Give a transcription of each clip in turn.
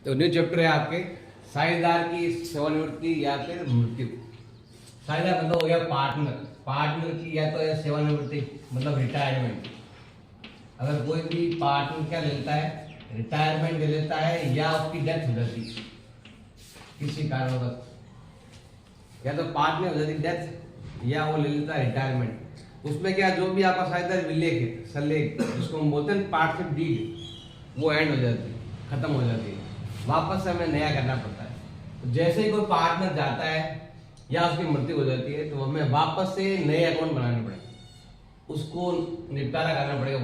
तो new chapter है आपके साझेदार की सेवानिवृत्ति या फिर मृत्यु। साझेदार मतलब हो गया पार्टनर, पार्टनर की या तो सेवानिवृत्ति मतलब रिटायरमेंट। अगर कोई भी पार्टनर क्या लेता है, रिटायरमेंट ले लेता है या उसकी डेथ हो जाती है किसी कारणवश, या तो पार्टनर हो जाती डेथ या वो ले लेता है रिटायरमेंट। उसमें क्या जो भी आपका साझेदार विलेख है, सलेख जिसको हम बोलते हैं पार्टनरशिप डीड, वो एंड हो जाती है, खत्म हो जाती है, वापस से हमें नया करना पड़ता है। तो जैसे ही कोई पार्टनर जाता है या उसकी मृत्यु हो जाती है तो हमें वापस से नए अकाउंट बनाने पड़ेंगे, उसको निपटारा करना पड़ेगा,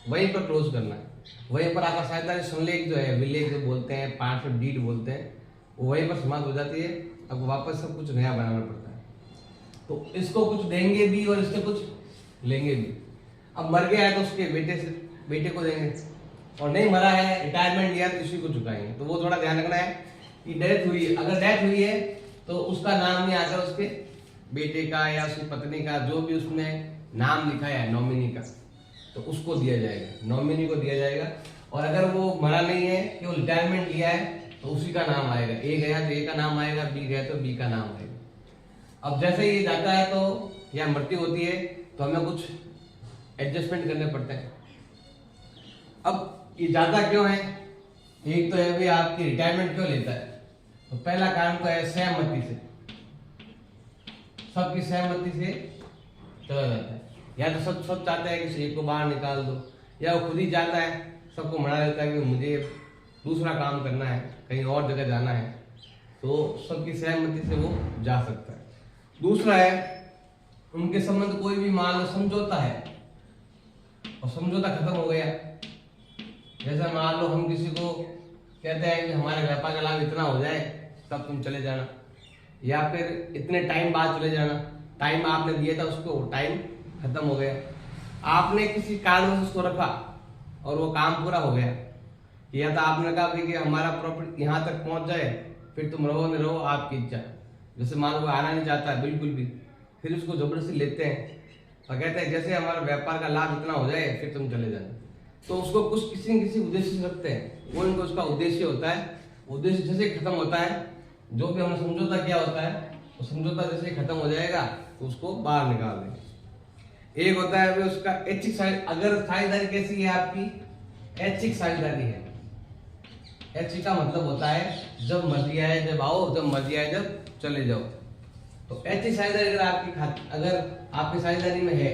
वहीं पर क्लोज करना है। वहीं पर आपका साझेदारी संलेख जो है, विलेख जो बोलते हैं, पार्टनरशिप डीड बोलते हैं, वो वहीं पर समाप्त हो जाती है। अब वापस सब कुछ नया बनाना पड़ता है। तो इसको कुछ देंगे भी और इससे कुछ लेंगे भी। अब मर गया है तो उसके बेटे को देंगे, और नहीं मरा है, रिटायरमेंट लिया तो इसी को चुकाएंगे। तो वो थोड़ा ध्यान रखना है कि डेथ हुई है, अगर डेथ हुई है तो उसका नाम नहीं आता, उसके बेटे का या उसकी पत्नी का, जो भी उसने नाम लिखा है नॉमिनी का, तो उसको दिया जाएगा, नॉमिनी को दिया जाएगा। और अगर वो मरा नहीं है कि वो रिटायरमेंट लिया है तो उसी का नाम आएगा। ए गया तो ए का नाम आएगा, बी गया तो बी का नाम आएगा। अब जैसे ये जाता है तो या मृत्यु होती है तो हमें कुछ एडजस्टमेंट करने पड़ते हैं। अब ये जाता क्यों है, एक तो है भाई आपकी रिटायरमेंट क्यों लेता है, तो पहला कारण तो है सहमति से, सबकी सहमति से चला जाता है। या तो सब चाहते हैं कि एक को बाहर निकाल दो, या वो खुद ही जाता है, सबको मना देता है कि मुझे दूसरा काम करना है, कहीं और जगह जाना है, तो सबकी सहमति से वो जा सकता है। दूसरा है उनके संबंध कोई भी मान लो समझौता है और समझौता खत्म हो गया। जैसे मान लो हम किसी को कहते हैं कि हमारे व्यापार का लाभ इतना हो जाए तब तुम चले जाना, या फिर इतने टाइम बाद चले जाना, टाइम आपने दिया था उसको, टाइम खत्म हो गया, आपने किसी कारण से उसको रखा और वो काम पूरा हो गया, या तो आपने कहा कि हमारा प्रॉफिट यहाँ तक पहुंच जाए फिर तुम रहो नहीं रहो आपकी इच्छा। जैसे मान लो आना नहीं चाहता है बिल्कुल भी, फिर उसको जबरदस्ती लेते हैं और कहते हैं जैसे हमारा व्यापार का लाभ इतना हो जाए फिर तुम चले जाना। तो उसको कुछ किसी न किसी उद्देश्य से रखते हैं, वो इनको उसका उद्देश्य होता है। उद्देश्य जैसे खत्म होता है, जो भी हमने समझौता किया होता है वो समझौता जैसे खत्म हो जाएगा तो उसको बाहर निकाल देंगे। एक होता है उसका ऐच्छिक साझेदारी। अगर साझेदारी कैसी है आपकी, ऐच्छिक साझेदारी है। ऐच्छिक का मतलब होता है जब मर्जी आए जब आओ, जब मर्जी आए जब चले जाओ। तो ऐच्छिक साझेदारी अगर आपकी साझेदारी में है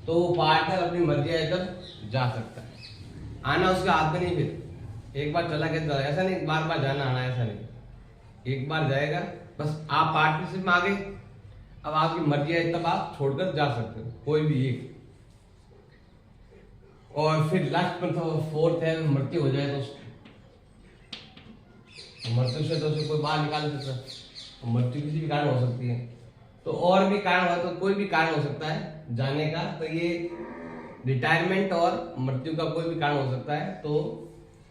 तो पार्टनर अपनी मर्जी आए तब जा सकता है, आना उसके हाथ में नहीं। फिर एक बार चला गया, ऐसा नहीं बार बार जाना आना, ऐसा नहीं, एक बार जाएगा बस। आप पार्टनरशिप में आ गए, अब आपकी मर्जी आए तब आप छोड़कर जा सकते हो, कोई भी एक। और फिर लास्ट पर तो फोर्थ है मृत्यु हो जाए तो मृत्यु से तो उसे कोई बाहर निकाल सकता है। मृत्यु किसी भी कारण हो सकती है, तो और भी कारण हो, तो कोई भी कारण हो सकता है जाने का। तो ये रिटायरमेंट और मृत्यु का कोई भी कारण हो सकता है। तो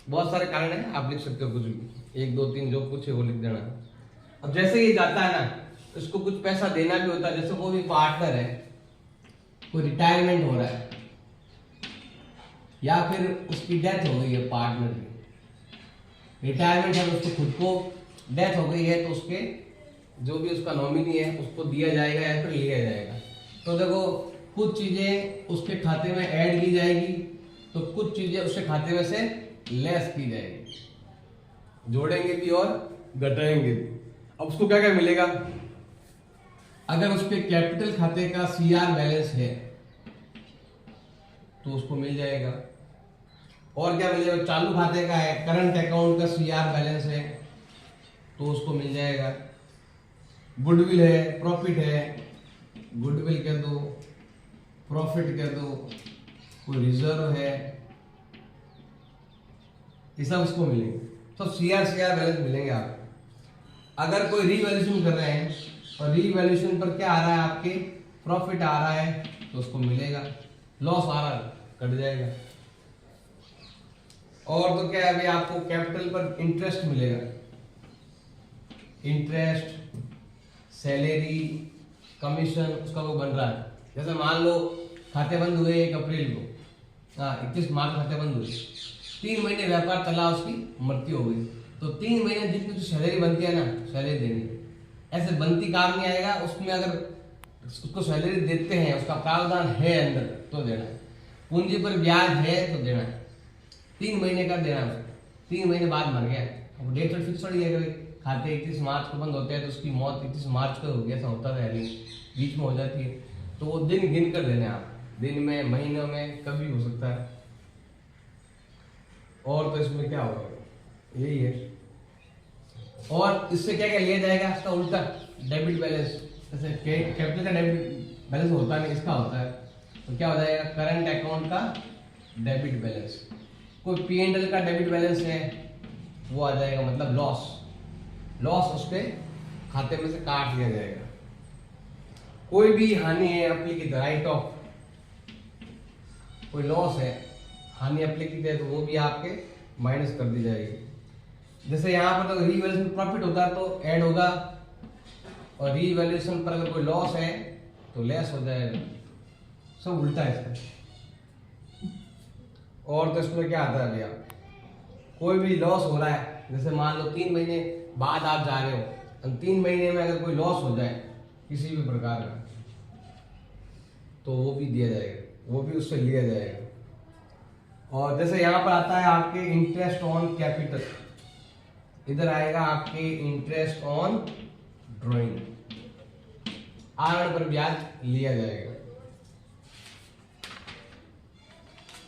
बहुत सारे कारण है, आप लिख सकते हो कुछ भी, 1 2 3 जो कुछ है वो लिख देना। अब जैसे ये जाता है ना, इसको कुछ पैसा देना भी होता है। जैसे कोई भी पार्टनर है, कोई रिटायरमेंट हो रहा है या फिर उसकी डेथ हो गई है, पार्टनर की रिटायरमेंट है, उसको खुद को डेथ हो गई है, तो उसके जो भी उसका नॉमिनी है उसको दिया जाएगा या फिर लिया जाएगा। तो देखो कुछ चीजें उसके खाते में ऐड की जाएगी, तो कुछ चीजें उसके खाते में से लेस की जाएगी, जोड़ेंगे भी और घटाएंगे भी। अब उसको क्या क्या मिलेगा, अगर उसके कैपिटल खाते का सीआर बैलेंस है तो उसको मिल जाएगा। और क्या मिलेगा, चालू खाते का है, करंट अकाउंट का सीआर बैलेंस है तो उसको मिल जाएगा। गुडविल है, प्रॉफिट है, गुडविल कह दो, प्रॉफिट कह दो, कोई रिजर्व है, ये सब उसको मिलेंगे, सब सीआर बैलेंस मिलेंगे आपको। अगर कोई रीवैल्यूएशन कर रहे हैं और रीवैल्यूएशन पर क्या आ रहा है, आपके प्रॉफिट आ रहा है तो उसको मिलेगा, लॉस आ रहा है कट जाएगा। और तो क्या है अभी आपको कैपिटल पर इंटरेस्ट मिलेगा, इंटरेस्ट, सैलरी, कमीशन, उसका वो बन रहा है। जैसे मान लो खाते बंद हुए 1 अप्रैल को, 21 मार्च खाते बंद हुए, 3 महीने व्यापार चला, उसकी मृत्यु हो गई, तो 3 महीने जितनी जो सैलरी बनती है ना, सैलरी देनी ऐसे बनती काम नहीं आएगा उसमें। अगर उसको सैलरी देते हैं, उसका प्रावधान है अंदर तो देना है, पूंजी पर ब्याज है तो देना है, 3 महीने का देना है। 3 महीने बाद मर गया, अब डेट तो फिक्स थोड़ी है कि खाते 31 मार्च को बंद होते हैं तो उसकी मौत 31 मार्च को होगी, ऐसा होता है नहीं, बीच में हो जाती है। तो वो दिन गिन कर देने आप, दिन में, महीनों में, कभी हो सकता है। और तो इसमें क्या होगा, यही है। और इससे क्या क्या लिया जाएगा, इसका उल्टा डेबिट बैलेंस। जैसे कैपिटल का डेबिट बैलेंस होता नहीं, इसका होता है, तो क्या हो जाएगा, करंट अकाउंट का डेबिट बैलेंस। कोई P&L का डेबिट बैलेंस है वो आ जाएगा, मतलब लॉस उसके खाते में से काट लिया जाएगा। कोई भी हानि है अप्लीकेट, राइट ऑफ, कोई लॉस है, हानि अप्लीकेट है, तो वो भी आपके माइनस कर दी जाएगी। जैसे यहाँ पर तो रीवैल्यूएशन प्रॉफिट होता है तो ऐड होगा, और रीवैल्यूएशन पर अगर कोई लॉस है तो लेस हो जाएगा, सब उल्टा है इसका। और तो इसमें क्या आता है भैया, कोई भी लॉस हो रहा है, जैसे मान लो 3 महीने बाद आप जा रहे हो, 3 महीने में अगर कोई लॉस हो जाए किसी भी प्रकार का, तो वो भी दिया जाएगा, वो भी उससे लिया जाएगा। और जैसे यहाँ पर आता है आपके इंटरेस्ट ऑन कैपिटल, इधर आएगा आपके इंटरेस्ट ऑन ड्रॉइंग, आरण पर ब्याज लिया जाएगा।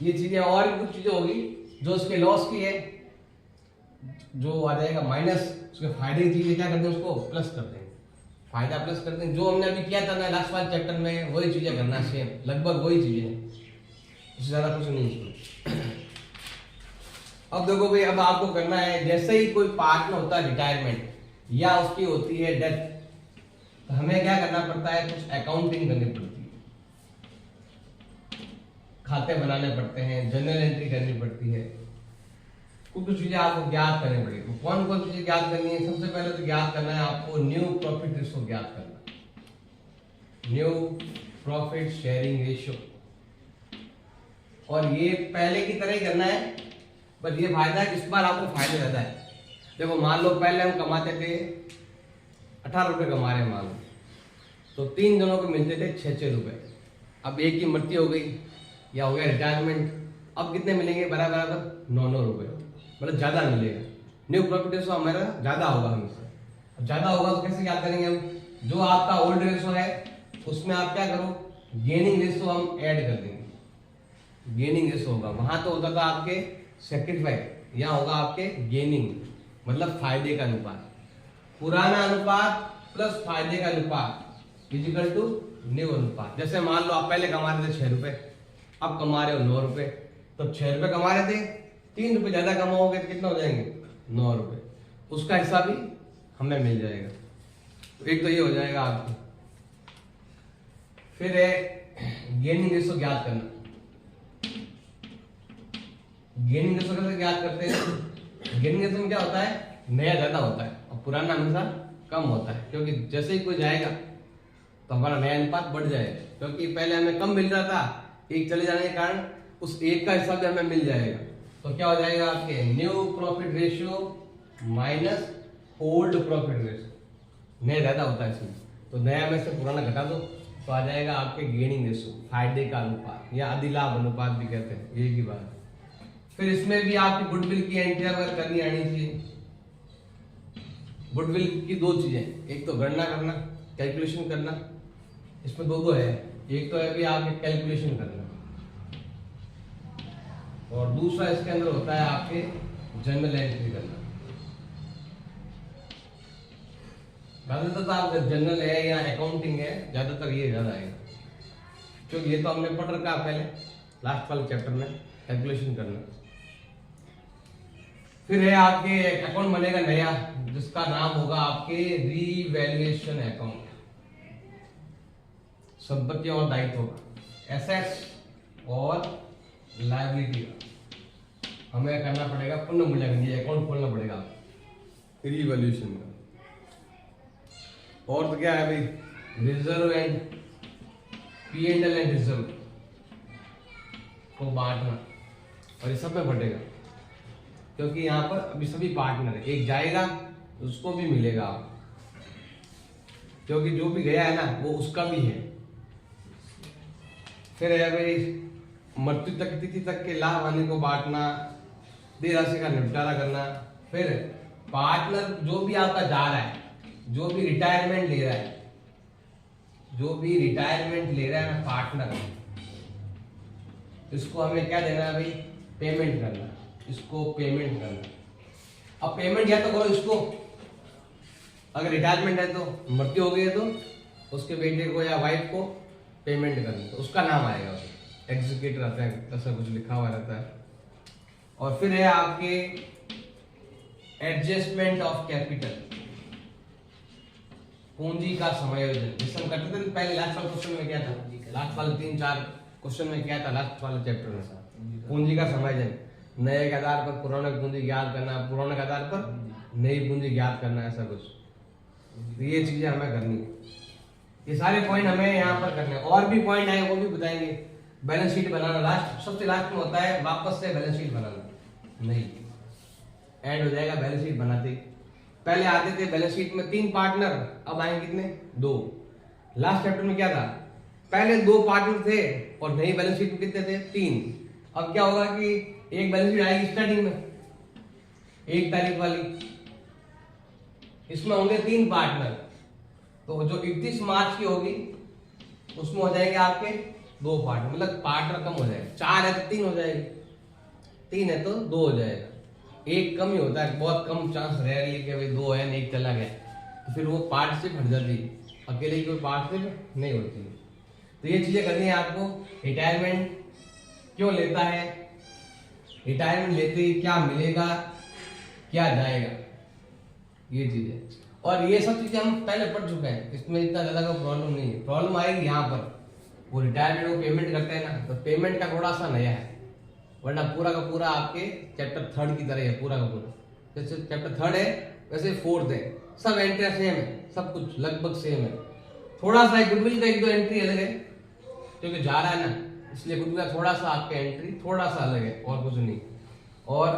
ये चीजें और भी कुछ चीजें होगी जो उसके लॉस की है, जो आ जाएगा माइनस, उसके फायदे की चीजें क्या करते हैं, उसको प्लस करते हैं, फायदा प्लस करते हैं। जो हमने अभी किया था ना लास्ट वाले चैप्टर में, वही चीजें करना सेम, लगभग वही चीजें हैं, उससे ज्यादा कुछ नहीं इसमें। अब देखो भाई, अब आपको करना है, जैसे ही कोई पार्टनर होता है रिटायरमेंट या उसकी होती है डेथ, तो हमें क्या करना पड़ता है, कुछ अकाउंटिंग करनी पड़ती है, खाते बनाने पड़ते हैं, जर्नल एंट्री करनी पड़ती है, कुछ चीजें आपको ज्ञात करनी पड़ेगी। कौन कौन सी चीजें ज्ञात करनी है, सबसे पहले तो ज्ञात करना है आपको न्यू प्रॉफिट रेशियो ज्ञात करना, न्यू प्रॉफिट शेयरिंग रेशियो। और ये पहले की तरह ही करना है, बस ये फायदा है कि इस बार आपको फायदा ज्यादा है। देखो मान लो पहले हम कमाते थे 18 रुपए कमा रहे हैं मान लो, तो 3 जनों को मिलते थे 6-6 रुपए। अब एक की मृत्यु हो गई या हो गया रिटायरमेंट, अब कितने मिलेंगे, बराबर 9-9 रुपए, मतलब ज्यादा मिलेगा। न्यू प्रॉफिट रेशो हमारा ज्यादा होगा हमेशा, अब ज्यादा होगा तो कैसे याद करेंगे हम, जो आपका ओल्ड रेशो है उसमें आप क्या करो, गेनिंग रेशो हम ऐड कर देंगे। गेनिंग रेशो होगा, वहां तो होता था आपके सेक्रीफाइस, यहाँ होगा आपके गेनिंग, मतलब फायदे का अनुपात, पुराना अनुपात प्लस फायदे का अनुपात इजिकल टू न्यू अनुपात। जैसे मान लो आप पहले कमा रहे थे 6 रुपए, अब कमा रहे हो 9 रुपए, तो 6 रुपए कमा रहे थे, 3 रुपए ज्यादा कमाओगे तो कितना हो जाएंगे, 9 रुपए, उसका हिस्सा भी हमें मिल जाएगा। तो एक तो ये हो जाएगा आपको। फिर है गेनिंग रेशो ज्ञात करना। गेनिंग रेशो कैसे ज्ञात करते हैं, गेनिंग रेशो में क्या होता है, नया ज्यादा होता है और पुराना हमेशा कम होता है, क्योंकि जैसे ही कोई जाएगा तो हमारा नया अनुपात बढ़ जाएगा, क्योंकि पहले हमें कम मिल रहा था, एक चले जाने के कारण उस एक का हिस्सा भी हमें मिल जाएगा। तो क्या हो जाएगा आपके new profit ratio minus old profit ratio, नया ज्यादा होता है इसमें, तो नया में से पुराना घटा दो तो आ जाएगा आपके गेनिंग रेशियो, फायदे का अनुपात या अधिलाभ अनुपात भी कहते हैं, एक ही बात। फिर इसमें भी आपकी गुडविल की एंट्री अगर करनी आनी चाहिए। गुडविल की 2 चीजें, एक तो गणना करना, कैलकुलेशन करना, इसमें दो है, एक तो है भी आपके कैलकुलेशन करना और दूसरा इसके अंदर होता है आपके जर्नल एंट्री करना। ज्यादातर तो आप जर्नल है या अकाउंटिंग है, ज्यादातर ये ज्यादा आएगा, क्योंकि ये तो हमने पढ़ रखा पहले लास्ट वाले चैप्टर में, कैलकुलेशन करना। फिर है आपके अकाउंट बनेगा नया, जिसका नाम होगा आपके रीवैल्यूएशन अकाउंट, संपत्तियों और दायित्वों का, एसेट्स और लायबिलिटी का हमें करना पड़ेगा पुनर्मूल्यांकन, ये अकाउंट खोलना पड़ेगा रीवैल्यूएशन का। और तो क्या है भाई, reserve and P&L and reserve को बांटना, और ये सब में बटेगा। क्योंकि यहाँ पर अभी सभी पार्टनर है, एक जाएगा उसको भी मिलेगा, क्योंकि जो भी गया है ना वो उसका भी है। फिर है भाई मृत्यु तक तिथि तक के लाभ आने को बांटना, देय राशि का निपटारा करना। फिर पार्टनर जो भी आपका जा रहा है, जो भी रिटायरमेंट ले रहा है, जो भी रिटायरमेंट ले रहा है ना पार्टनर, इसको हमें क्या देना है भाई, पेमेंट करना, इसको पेमेंट करना। अब पेमेंट या तो करो इसको, अगर रिटायरमेंट है तो, मृत्यु हो गई है तो उसके बेटे को या वाइफ को पेमेंट करना, तो उसका नाम आएगा, एग्जीक्यूटर रहता है, ऐसा कुछ लिखा हुआ रहता है। और फिर है आपके एडजस्टमेंट ऑफ कैपिटल, पूंजी का समायोजन, जिसे हम करते थे पहले लास्ट वाले क्वेश्चन में क्या था, लास्ट वाले 3-4 क्वेश्चन में क्या था, लास्ट वाले चैप्टर में पूंजी का समायोजन, नए के आधार पर पुराने पूंजी ज्ञात करना, पुराने के आधार पर नई पूंजी ज्ञात करना, ऐसा कुछ। तो ये चीजें हमें करनी है, ये सारे पॉइंट हमें यहाँ पर करने हैं। और भी पॉइंट आए वो भी बताएंगे। बैलेंस शीट बनाना लास्ट, सबसे लास्ट में होता है वापस से बैलेंस शीट बनाना, नहीं एंड हो जाएगा बैलेंस शीट बनाते। पहले आते थे बैलेंस शीट में 3 पार्टनर, अब आएंगे कितने, 2। लास्ट चैप्टर में क्या था, पहले 2 पार्टनर थे और नई बैलेंस शीट में कितने थे, 3। अब क्या होगा कि एक बैलेंस शीट आएगी स्टार्टिंग में 1 तारीख वाली, इसमें होंगे 3 पार्टनर, तो जो 31 मार्च की होगी उसमें हो जाएंगे आपके 2 पार्टनर, मतलब पार्टनर कम हो जाएगा। 4 है तो 3 हो जाएगी, 3 है तो 2 हो जाएगा, एक कम ही होता है, बहुत कम चांस रेयरली कि भाई 2 है 1 चला गया, तो फिर वो पार्टनरशिप हट जाती है, अकेले की कोई पार्टनरशिप नहीं होती है। तो ये चीजें करनी है आपको। रिटायरमेंट क्यों लेता है, रिटायरमेंट लेते ही क्या मिलेगा क्या जाएगा, ये चीजें। और ये सब चीजें हम पहले पढ़ चुके हैं, इसमें इतना ज्यादा का प्रॉब्लम नहीं है। प्रॉब्लम आएगी यहाँ पर, वो रिटायरमेंट को पेमेंट करते हैं ना, तो पेमेंट का थोड़ा सा नया है, वरना पूरा का पूरा आपके चैप्टर 3 की तरह है, पूरा का पूरा। जैसे चैप्टर 3 है वैसे 4th है, सब एंट्री सेम है, सब कुछ लगभग सेम है। थोड़ा सा गुडविल का 1-2 एंट्री अलग है, क्योंकि जा रहा है ना, इसलिए गुडविल का थोड़ा सा आपका एंट्री थोड़ा सा अलग है, और कुछ नहीं। और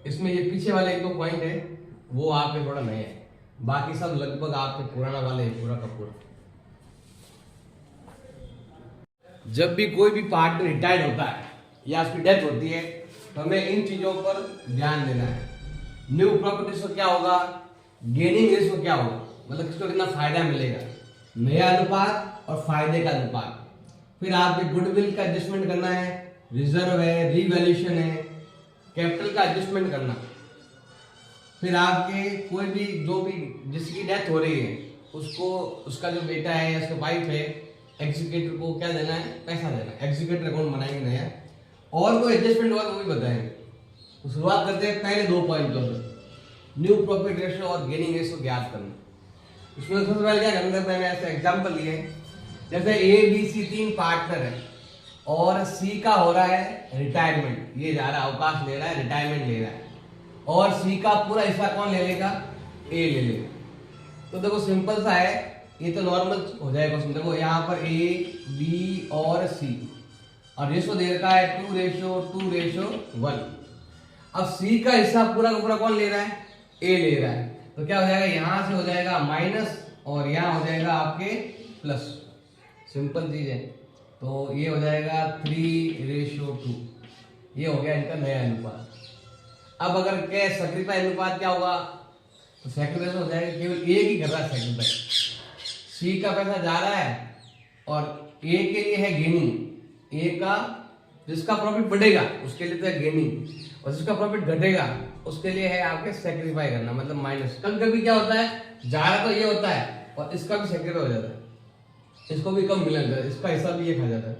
इसमें ये पीछे वाले 1-2 पॉइंट है वो आपके थोड़ा नए हैं, बाकी सब लगभग आपके पुराना वाले है, पूरा का पूरा। जब भी कोई भी पार्टनर रिटायर्ड होता है या उसकी डेथ होती है, तो हमें इन चीजों पर ध्यान देना है। न्यू प्रॉपर्टी रेशियो क्या होगा, गेनिंग रेशियो क्या होगा, मतलब किसको कितना फायदा मिलेगा, नया अनुपात और फायदे का अनुपात। फिर आपके गुडविल का एडजस्टमेंट करना है, रिजर्व है, रीवैल्यूएशन है, कैपिटल का एडजस्टमेंट करना। फिर आपके कोई भी जो भी जिसकी डेथ हो रही है उसको, उसका जो बेटा है या उसका वाइफ है, एग्जीक्यूटिव को क्या देना है, पैसा देना है, एग्जीक्यूटिव अकाउंट बनाएंगे नया। और कोई एडजस्टमेंट होगा तो वो भी बताएंगे। तो शुरुआत करते हैं पहले 2 पॉइंटों से, न्यू प्रॉफिट रेशियो और गेनिंग रेशियो ज्ञात करना। इसमें सबसे पहले क्या करना है, मैंने ऐसे एग्जांपल लिए, जैसे ए बी सी 3 पार्टनर है और सी का हो रहा है रिटायरमेंट, ये जा रहा है अवकाश ले रहा है, रिटायरमेंट ले रहा है, और सी का पूरा हिस्सा कौन ले लेगा, ए ले लेगा। तो देखो सिंपल सा है, ये तो नॉर्मल हो जाएगा। देखो यहाँ पर ए बी और सी, और रेशो दे रखा है 2:2:1। अब सी का हिस्सा पूरा का पूरा कौन ले रहा है, ए ले रहा है, तो क्या हो जाएगा, यहां से हो जाएगा माइनस और यहाँ हो जाएगा आपके प्लस। सिंपल चीज है। तो ये हो जाएगा 3:2, ये हो गया इनका नया अनुपात। अब अगर क्या सैक्रिफाइस अनुपात क्या होगा, तो सैक्रिफाइस हो जाएगा, केवल एक ही कर रहा है सैक्रिफाइस, सी का पैसा जा रहा है और ए के लिए है गेनिंग, ए का जिसका प्रॉफिट बढ़ेगा उसके लिए तो है गेनिंग, और जिसका प्रॉफिट घटेगा उसके लिए है आपके सैक्रिफाई करना, मतलब माइनस। कभी कभी क्या होता है, जा रहा तो ये होता है और इसका भी सैक्रिफाई हो जाता है, इसको भी कम मिल जाता है, इसका हिस्सा भी ये खा जाता है।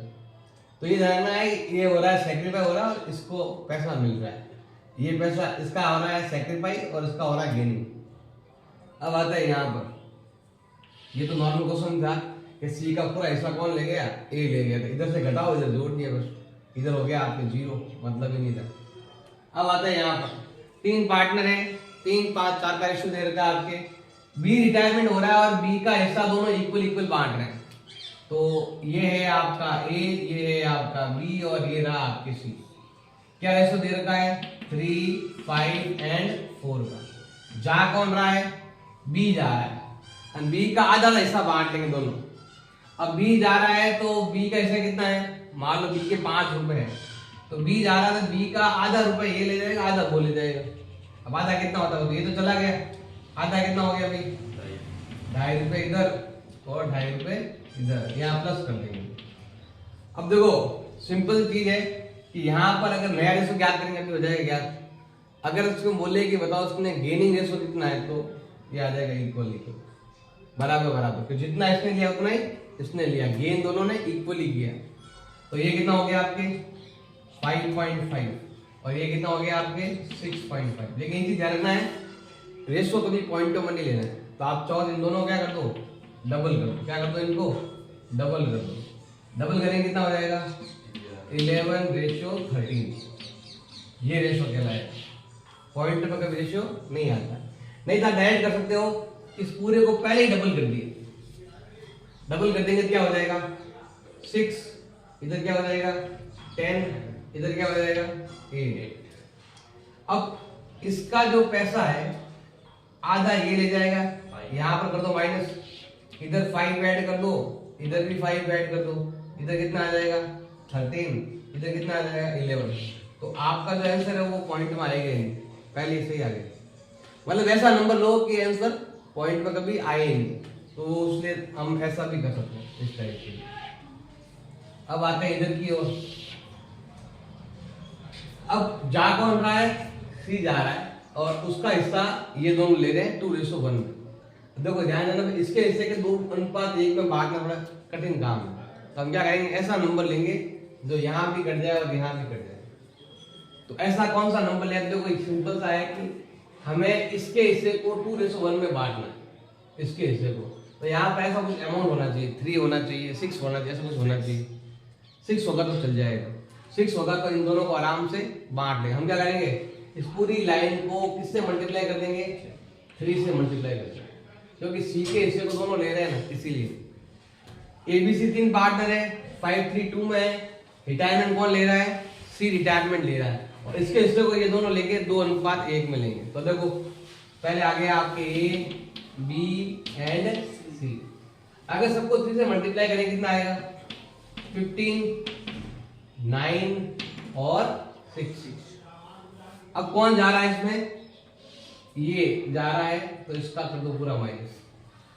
तो ये जानना है, ये हो रहा है सैक्रिफाई हो रहा है और इसको पैसा मिल रहा है, ये पैसा इसका हो रहा है सैक्रिफाई और इसका हो रहा है गेनिंग। अब आता है यहाँ पर, ये तो नॉर्मल क्वेश्चन था कि सी का पूरा हिस्सा कौन ले गया, ए ले गया, तो इधर से घटाओ इधर जोड़ दिया, बस इधर हो गया आपके 0, मतलब ही नहीं था। अब आता है यहाँ पर 3 पार्टनर है, 3, 5, 4 का रेशियो दे रखा है आपके, बी रिटायरमेंट हो रहा है और बी का हिस्सा दोनों इक्वल बांट रहे हैं। तो ये है आपका ए, ये है आपका बी और ये रहा आपके सी। क्या रेशो दे रखा है 3, 5 एंड 4 का। जा कौन रहा है बी जा रहा है, और बी का आधा हिस्सा बांट लेंगे दोनों। अब बी जा रहा है तो बी का हिस्सा कितना है, मान लो बी के 5 रुपए है, तो बी जा रहा है तो बी का आधा रुपए ये ले जाएगा, आधा वो ले जाएगा। अब आधा कितना होता है, तो ये तो चला गया, आधा कितना हो गया भाई 2.5 रुपए इधर और 2.5 रुपए इधर, यहाँ प्लस कर देंगे। अब देखो सिंपल चीज है कि यहाँ पर अगर नया रेशो ज्ञात करेंगे अभी हो जाएगा ज्ञात। अगर उसको बोले कि बताओ उसने गेनिंग रेशो कितना है, तो ये आ जाएगा इक्वल बराबर बराबर, तो जितना इसने लिया उतना ही इसने लिया, गेन दोनों ने इक्वली किया। तो ये कितना हो गया आपके 5.5 और ये कितना हो गया आपके 6.5। लेकिन ये चीज ध्यान रखना है रेशो कभी पॉइंटों में नहीं लेना है। तो आप चाहो इन दोनों क्या कर दो डबल कर दो, क्या कर दो इनको डबल कर दो। डबल करेंगे कितना हो जाएगा 11:13। ये रेशो कहलाएगा, पॉइंट पे कभी रेशो नहीं आता। नहीं था डायरेक्ट कर सकते हो, इस पूरे को पहले ही डबल कर दिए, डबल कर देंगे क्या हो जाएगा 6, इधर क्या हो जाएगा 10, इधर क्या हो जाएगा 8। अब इसका जो पैसा है आधा ये ले जाएगा, यहां पर कर दो माइनस, इधर 5 ऐड कर दो, इधर भी 5 ऐड कर दो, इधर कितना आ जाएगा 13, इधर कितना आ जाएगा 11। तो आपका जो आंसर है वो पॉइंट में आएगा नहीं, पहले से ही आ गया। मतलब ऐसा नंबर लो कि आंसर पॉइंट में कभी आए नहीं, तो इसलिए हम ऐसा भी कर सकते हैं इस टाइप से। अब आते हैं इधर की ओर। अब जा कौन रहा है सी जा रहा है, और उसका हिस्सा ये दोनों ले रहे हैं 2:1 में। देखो ध्यान देना, इसके हिस्से के 2:1 में बांटना बड़ा कठिन काम है। तो हम क्या करेंगे, ऐसा नंबर लेंगे जो यहाँ भी कट जाए और यहाँ भी कट जाए। तो ऐसा कौन सा नंबर लेते हो, कोई सिंपल सा है कि हमें इसके हिस्से को 2:1 में बांटना है, इसके हिस्से को। तो यहाँ पर ऐसा कुछ अमाउंट होना चाहिए, 3 होना चाहिए, 6 होना चाहिए, ऐसा कुछ होना चाहिए। 6 होगा तो चल जाएगा, 6 होगा तो इन दोनों को आराम से बांट लेंगे। हम क्या करेंगे, इस पूरी लाइन को किससे मल्टीप्लाई कर देंगे 3 से मल्टीप्लाई कर देंगे, क्योंकि सी के हिस्से को दोनों ले रहे हैं ना, इसीलिए। एबीसी 3 पार्टनर है, 5, 3, 2 में है। रिटायरमेंट कौन ले रहा है, सी रिटायरमेंट ले रहा है, और इसके हिस्से को ये दोनों लेके 2:1 में लेंगे। तो देखो पहले आ गया आपके ए बी एंड सी। अगर सबको 3 से मल्टीप्लाई करेंगे कितना आएगा 15, 9 और 6। अब कौन जा रहा है इसमें, ये जा रहा है, तो इसका कर दो पूरा माइनस,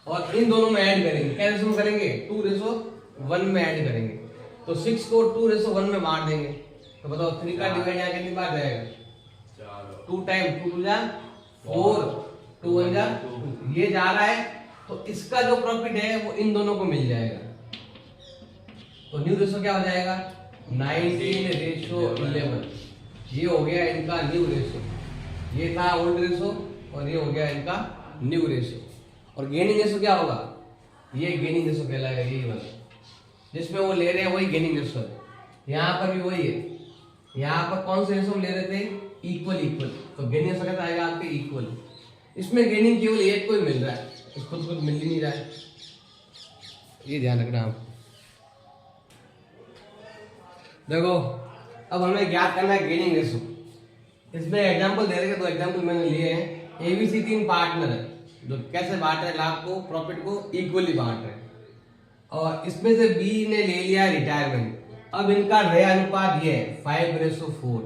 और इन दोनों में ऐड करेंगे। क्या रेशो में करेंगे 2:1 में ऐड करेंगे। तो 6 को 2:1 में बांट देंगे। तो बताओ 3 का डिवाइड यहाँ कितनी बार जाएगा 2 टाइम, 2 2 जा 4, 2 1 जा 2। ये जा रहा है, तो इसका जो प्रॉफिट है वो इन दोनों को मिल जाएगा। तो न्यू रेशो क्या हो जाएगा 19:11। ये हो गया इनका न्यू रेशो, ये था ओल्ड रेशो और ये हो गया इनका न्यू रेशो। और गेनिंग रेशो क्या होगा, ये गेनिंग रेशो कहलाएगा, यही वाला जिसमें वो ले रहे हैं वही गेनिंग रेशो है। यहाँ पर भी वही है, यहाँ पर कौन से रेशो ले रहे थे इक्वल इक्वल, तो गेनिंग रेशो कैसा आएगा आपके इक्वल। इसमें गेनिंग केवल एक को ही मिल रहा है, इसको तो कुछ मिल ही नहीं रहा है, ये ध्यान रखना आप। देखो अब हमें ज्ञात करना है गेनिंग रेशो। इसमें एग्जांपल दे रहे हैं, 2 एग्जांपल मैंने लिए हैं। एबीसी 3 पार्टनर है जो कैसे बांट रहे हैं लाभ को, प्रॉफिट को इक्वली बांट रहे हैं, और इसमें से बी ने ले लिया रिटायरमेंट। अब इनका नया अनुपात ये है 5:4।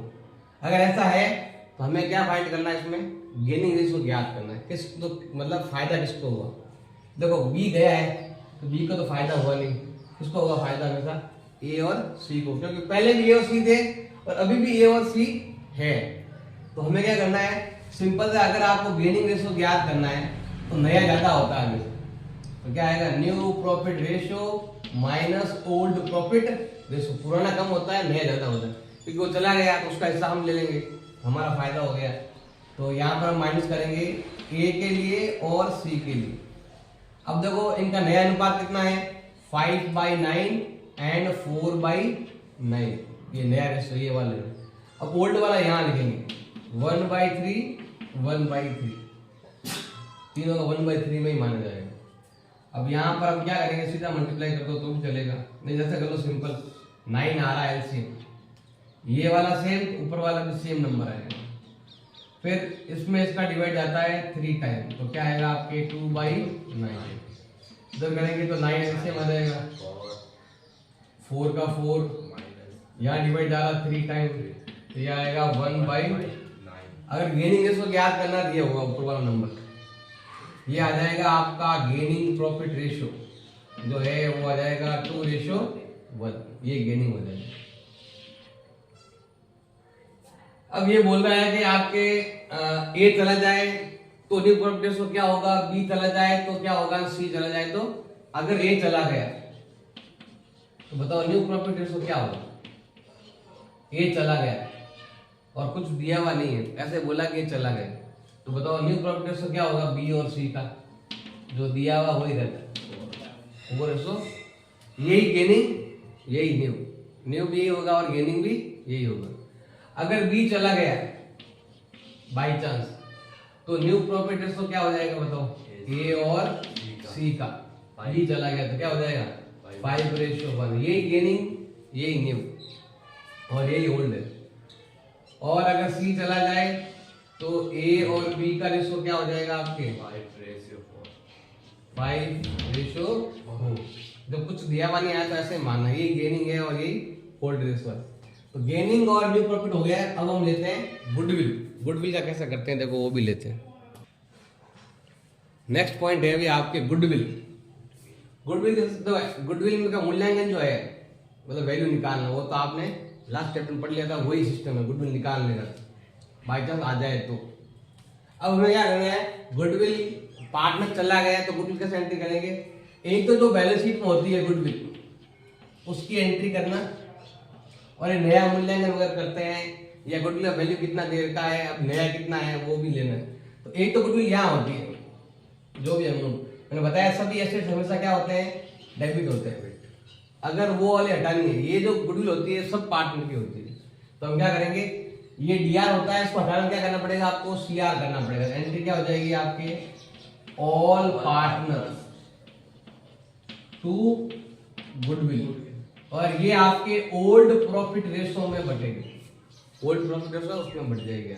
अगर ऐसा है तो हमें क्या फाइंड करना है, इसमें गेनिंग रेशो ज्ञात करना है। किस तो मतलब फायदा किसको हुआ, देखो बी गया है तो बी को तो फायदा हुआ नहीं, किसको होगा फायदा हमेशा ए और सी को, क्योंकि पहले भी ए और सी थे और अभी भी ए और सी है। तो हमें क्या करना है, सिंपल से अगर आपको गेनिंग रेशो ज्ञात करना है तो नया ज्यादा होता है, तो क्या आएगा new profit ratio minus old profit ratio. पुराना कम होता है, नया ज्यादा होता है, क्योंकि वो चला गया तो उसका हिस्सा हम ले लेंगे, हमारा फायदा हो गया। तो यहाँ पर हम माइनस करेंगे ए के लिए और सी के लिए। अब देखो इनका नया अनुपात कितना है 5/9 एंड 4/9, ये नया रेशो ये वाला है। अब ओल्ड वाला यहाँ लिखेंगे 1/3 1/3, तीनों का 1/3 में ही माना जाएगा। अब यहाँ पर हम क्या करेंगे, सीधा मल्टीप्लाई कर दो तो भी चलेगा, नहीं जैसे कर लो सिंपल 9 आ रहा है एलसीएम, ये वाला सेम, ऊपर वाला भी सेम नंबर आएगा। फिर इसमें इसका डिवाइड जाता है 3 टाइम, तो क्या आएगा आपके 2/9। इधर करेंगे तो 9 एलसीएम आ जाएगा, 4 का 4, यहाँ डिवाइड जा रहा 3 टाइम, तो ये आएगा 1/9। अगर गेनिंग रेशो ज्ञात करना दिया होगा ऊपर वाला नंबर, ये आ जाएगा आपका गेनिंग प्रॉफिट रेशो जो है वो आ जाएगा 2:1, ये गेनिंग हो जाएगा। अब ये बोल रहा है कि आपके ए चला जाए तो न्यू प्रॉफिट रेशो क्या होगा, बी चला जाए तो क्या होगा, सी चला जाए तो। अगर ए चला गया तो बताओ न्यू प्रॉफिट रेशो क्या होगा। ए चला गया और कुछ दिया हुआ नहीं है, ऐसे बोला कि ए चला गया, तो बताओ न्यू प्रॉफिट रेशो क्या होगा, बी और सी का जो दिया हुआ वही रहता है वो रेशो। यही गेनिंग यही न्यू, न्यू भी यही होगा और गेनिंग भी यही होगा। अगर बी चला गया बाई चांस तो न्यू प्रॉफिट रेशो क्या हो जाएगा बताओ, ए और सी का। बी चला गया तो क्या हो जाएगा 5:1, यही गेनिंग यही न्यू और यही ओल्ड है। और अगर सी चला जाए तो ए और बी का रेशो क्या हो जाएगा आपके 5:4। जब कुछ दिया हुआ नहीं आया तो ऐसे मानना यही गेनिंग है और यही ओल्ड रेशो है। तो गेनिंग और न्यू प्रॉफिट हो गया है। अब हम लेते हैं गुडविल। गुडविल का कैसे करते हैं देखो वो भी लेते हैं। नेक्स्ट पॉइंट है अभी आपके गुडविल। गुडविल का मूल्यांकन जो है मतलब वैल्यू निकालना, वो तो आपने लास्ट चैप्टर में पढ़ लिया था, वही सिस्टम है गुडविल निकालने का बाई चांस आ जाए तो। अब हमें क्या करना है, गुडविल पार्टनर चला गया तो गुडविल कैसे एंट्री करेंगे। एक तो जो बैलेंस शीट में होती है गुडविल उसकी एंट्री करना, और ये नया मूल्यांकन वगैरह करते हैं या गुडविल का वैल्यू कितना देर का है, अब नया कितना है वो भी लेना है। तो एक तो गुडविल यहाँ होती है, जो भी अमाउंट मैंने बताया सभी एसेट्स हमेशा क्या होते हैं, डेबिट होते हैं। अगर वो वाले हटानी है, ये जो गुडविल होती है सब पार्टनर की होती है, तो हम क्या करेंगे, ये डीआर होता है, इसको हटाना क्या करना पड़ेगा आपको, सीआर करना पड़ेगा। एंट्री क्या हो जाएगी आपके, ऑल पार्टनर्स टू गुडविल, और ये आपके ओल्ड प्रॉफिट रेशो में बटेगी। ओल्ड प्रॉफिट रेशो उसमें बढ़ जाएगा।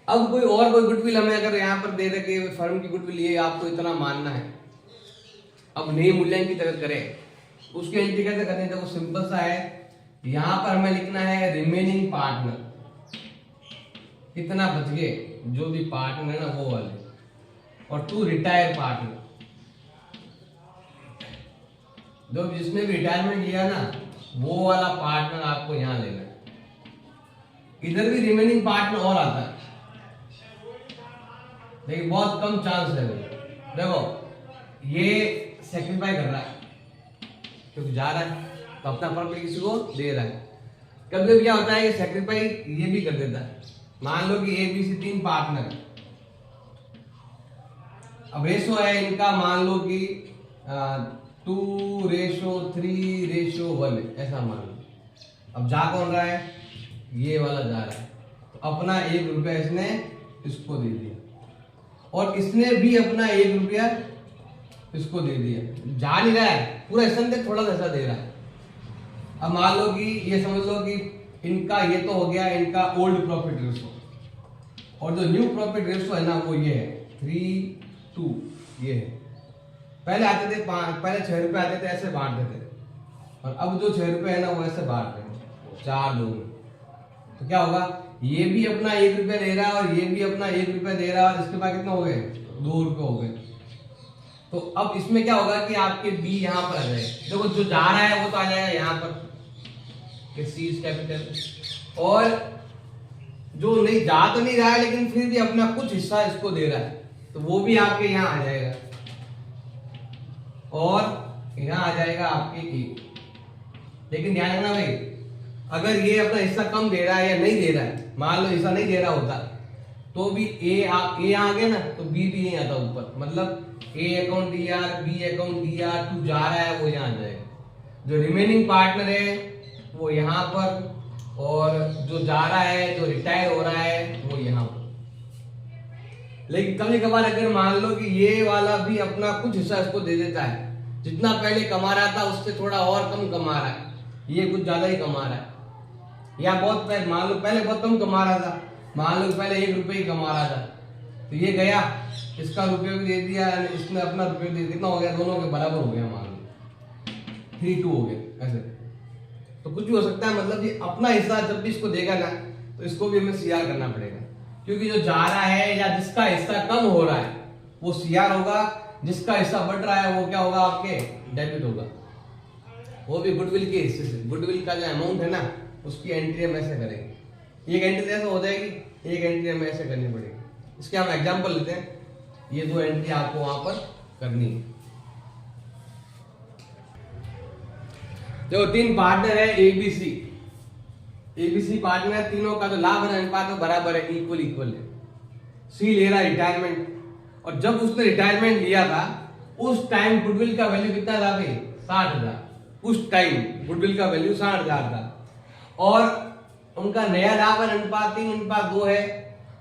अब कोई गुडविल हमें अगर यहाँ पर दे दे कि फर्म की गुडविल ये आपको इतना मानना है, अब नई मूल्यांकन की तरह करें, उसकी एंट्री कैसे करनी है, देखो सिंपल सा है। यहां पर हमें लिखना है रिमेनिंग पार्टनर, कितना बच गए जो भी पार्टनर है ना वो वाले, और टू रिटायर पार्टनर, जो जिसने भी रिटायरमेंट लिया ना वो वाला पार्टनर आपको यहां लेना है। इधर भी रिमेनिंग पार्टनर और आता है, लेकिन बहुत कम चांस है। देखो ये सेक्रीफाई कर रहा है क्योंकि जा रहा है तो अपना फर्म किसी को दे रहा है। कभी कभी क्या होता है कि सेक्रीफाई ये भी कर देता है। मान लो कि ए बी सी 3 पार्टनर है, अब रेशो है इनका मान लो कि 2:3:1 ऐसा मान लो। अब जा कौन रहा है, ये वाला जा रहा है, तो अपना 1 रुपया इसने इसको दे दिया और इसने भी अपना 1 रुपया इसको दे दिया। जा नहीं रहा है पूरा हिस्सा, थोड़ा सा दे रहा है। अब मान लो कि ये समझ लो कि इनका ये तो हो गया इनका ओल्ड प्रॉफिट रेशो, और जो न्यू प्रॉफिट रेशो है ना वो ये है 3:2, ये है। पहले आते थे पहले 6 रुपए आते थे, ऐसे बांटते थे, और अब जो 6 रुपए है ना वो ऐसे बांट रहे हैं 4-2 में। तो क्या होगा, ये भी अपना 1 रुपया दे रहा है और ये भी अपना 1 रुपया दे रहा है, और इसके बाद कितना हो गए 2 रुपये हो गए। तो अब इसमें क्या होगा कि आपके बी यहाँ पर आ जाएगा। देखो जो जा रहा है वो तो आ जाएगा यहाँ पर सी इज कैपिटल, और जो नहीं जा तो नहीं रहा है लेकिन फिर भी अपना कुछ हिस्सा इसको दे रहा है तो वो भी आपके यहाँ आ जाएगा, और यहाँ आ जाएगा आपके ए। लेकिन ध्यान रखना भाई, अगर ये अपना हिस्सा कम दे रहा है या नहीं दे रहा है, मान लो हिस्सा नहीं दे रहा होता तो भी ए आ गया ना तो बी भी यहीं आता ऊपर, मतलब A account DR, B account DR, to जा रहा है वो यहाँ आ जाएगा। जो रिमेनिंग पार्टनर है वो यहाँ पर, और जो जा रहा है जो रिटायर हो रहा है वो यहाँ पर। लेकिन कभी कभार अगर मान लो कि ये वाला भी अपना कुछ हिस्सा इसको दे देता है, जितना पहले कमा रहा था उससे थोड़ा और कम कमा रहा है, ये कुछ ज्यादा ही कमा रहा है, या बहुत पहले, मान लो पहले बहुत कम कमा रहा था, मान लो पहले 1 रुपये ही कमा रहा था, तो ये गया, इसका रुपये भी दे दिया, इसने अपना रुपये दे, कितना हो गया, दोनों के बराबर हो गया, मान लो 3-2 हो गया ऐसे। तो कुछ भी हो सकता है, मतलब ये अपना हिस्सा जब भी इसको देगा ना, तो इसको भी हमें सीआर करना पड़ेगा, क्योंकि जो जा रहा है या जिसका हिस्सा कम हो रहा है वो सीआर होगा, जिसका हिस्सा बढ़ रहा है वो क्या होगा, आपके डेबिट होगा। वो भी गुडविल के हिस्से से, गुडविल का जो अमाउंट है ना उसकी एंट्री हम ऐसे करेंगे, एक एंट्री ऐसे हो जाएगी, एक एंट्री हमें ऐसे करनी पड़ेगी। इसके हम एग्जांपल लेते हैं, ये 2 एंट्री आपको वहां पर करनी है। देखो 3 पार्टनर है एबीसी, एबीसी पार्टनर है, तीनों का जो लाभ है अनुपात वो बराबर है, इक्वल है। सी ले रहा है रिटायरमेंट, और जब उसने रिटायरमेंट लिया था उस टाइम गुडविल का वैल्यू कितना था भाई, 60,000। उस टाइम गुडविल का वैल्यू 60,000 था, और उनका नया लाभ अनुपात 3:2 है,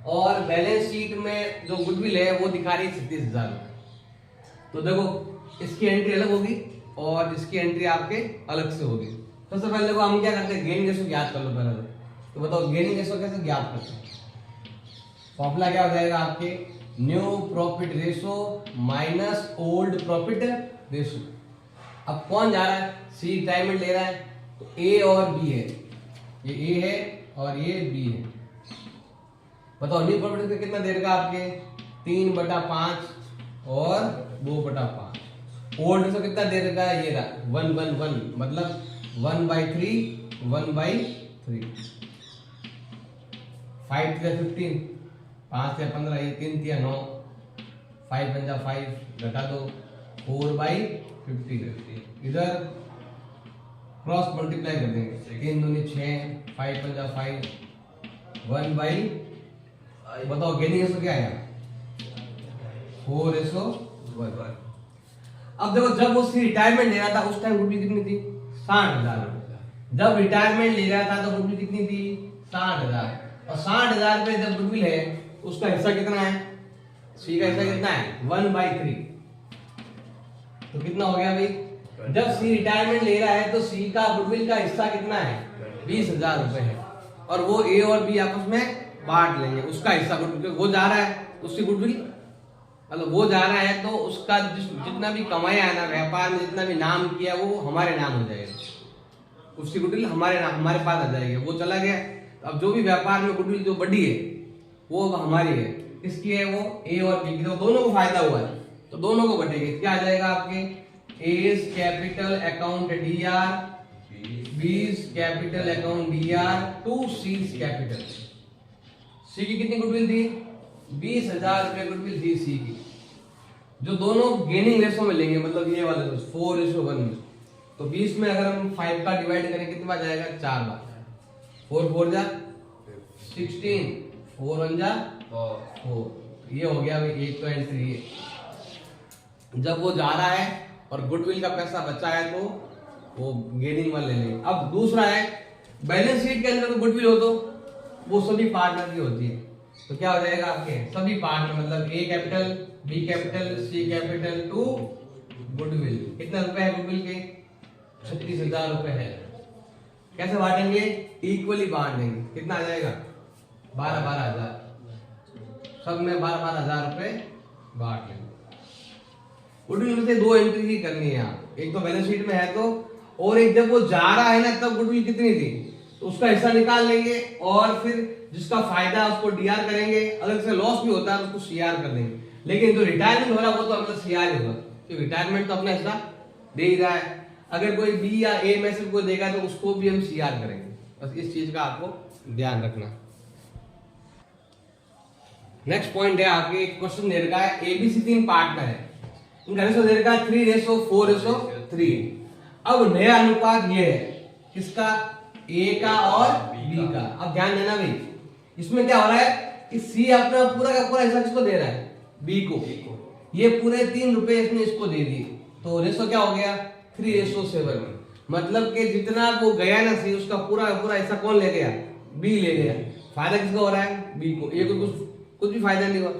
और बैलेंस शीट में जो गुडविल है वो दिखा रही है 36,000। तो देखो इसकी एंट्री अलग होगी और इसकी एंट्री आपके अलग से होगी। सबसे पहले देखो हम क्या करते हैं, गेनिंग रेशो ज्ञात कर लो पहले। तो बताओ गेनिंग रेशो कैसे ज्ञात करते हैं, फॉर्मूला क्या हो जाएगा आपके, new profit ratio minus old profit ratio. अब कौन जा रहा है, सी रिटायरमेंट ले रहा है, तो ए और बी है, ये ए है और ये बी है। बताओ न्यू प्रॉफिट कितना दे देगा आपके, 3/5 और 2/5। ओल्ड रेशो कितना दे देगा, ये रहा 1:1, मतलब 1/3, 1/3। 5 × 15, 5 × 15, ये 3 × 9, 5 × 5 घटा दो, 4/15। इधर क्रॉस मल्टीप्लाई कर देंगे, 3 दूनी 6, 5 × 5, 1/, बताओ गेनिंग रेशो क्या है, 4:1। अब देखो जब वो रिटायरमेंट ले रहा था उस टाइम गुडविल कितनी थी, 60,000। जब रिटायरमेंट ले रहा था तो गुडविल कितनी थी, 60,000। और 60,000 रुपए जब गुडविल है उसका हिस्सा कितना है, सी का हिस्सा कितना है, 1/3। तो कितना हो गया भाई, जब सी रिटायरमेंट ले रहा है तो सी का गुडविल का हिस्सा कितना है, 20,000 रुपए है, और वो ए और बी आपस में बांट लेंगे उसका हिस्सा। गुडविल वो जा रहा है, उसकी गुडविल मतलब वो जा रहा है तो उसका जितना भी कमाया है ना व्यापार में, जितना भी नाम किया वो हमारे नाम हो जाएगा, उसकी गुडविल हमारे पास आ जाएगी। वो चला गया, अब जो भी व्यापार में गुडविल जो बढ़ी है वो हमारी है, किसकी है, वो ए और बी की। तो दोनों को फायदा हुआ है तो दोनों को बटेगी। क्या आ जाएगा आपके, as capital account DR, B's capital account DR to C's capital. C की कितनी गुडविल थी, 20,000 रुपए गुडविल थी सी की, जो दोनों गेनिंग रेशो में लेंगे, मतलब ये वाले 4:1 में। तो 20 में अगर हम 5 का डिवाइड करें कितना जाएगा, 4 बार, 4 4 जा 16, 4 1 जा 4। ये हो गया भाई एक तो एंट्री है। जब वो जा रहा है और गुडविल का पैसा बचा है तो वो गेनिंग वाले ले लेंगे। अब दूसरा है बैलेंस शीट के अंदर गुडविल हो तो वो सभी पार्टनर की होती है, तो क्या हो जाएगा आपके सभी पार्टनर, मतलब A capital, B capital, C capital to goodwill. कितना रुपए है गुडविल के, 36,000 रुपए है। कैसे बांटेंगे, इक्वली बांट देंगे। कितना आ जाएगा, 12,000, सब में 12,000 रुपए बांट लेंगे। गुडविल में से 2 एंट्री ही करनी है यहाँ, एक तो बैलेंस शीट में है तो, और एक जब वो जा रहा है ना तब गुडविल कितनी थी तो उसका हिस्सा निकाल लेंगे, और फिर जिसका फायदा है उसको डीआर करेंगे, अगर से लॉस भी होता है उसको सीआर कर देंगे। लेकिन जो रिटायरमेंट हो रहा है वो तो अपना सीआर होगा, क्योंकि रिटायरमेंट तो अपना हिस्सा दे ही रहा है। अगर कोई बी या ए में से कोई देगा तो उसको भी हम सीआर करेंगे। बस इस चीज का आपको ध्यान रखना। नेक्स्ट पॉइंट है आपके क्वेश्चन दे रखा है एबीसी 3 पार्टनर है, इनका रेशो दे रखा है 3:4:3। अब नया अनुपात ये है किसका, ए का और बी का। अब ध्यान देना भाई, इसमें क्या हो रहा है कि सी अपना पूरा का पूरा हिस्सा किसको दे रहा है, बी को। ये पूरे 3 रुपए इसने इसको दे दिए, तो रेशो क्या हो गया 3:7। मतलब कि जितना वो गया ना सी, उसका पूरा का पूरा हिस्सा कौन ले गया, बी ले गया। फायदा किसको हो रहा है, बी को। ए को कुछ भी फायदा नहीं हुआ,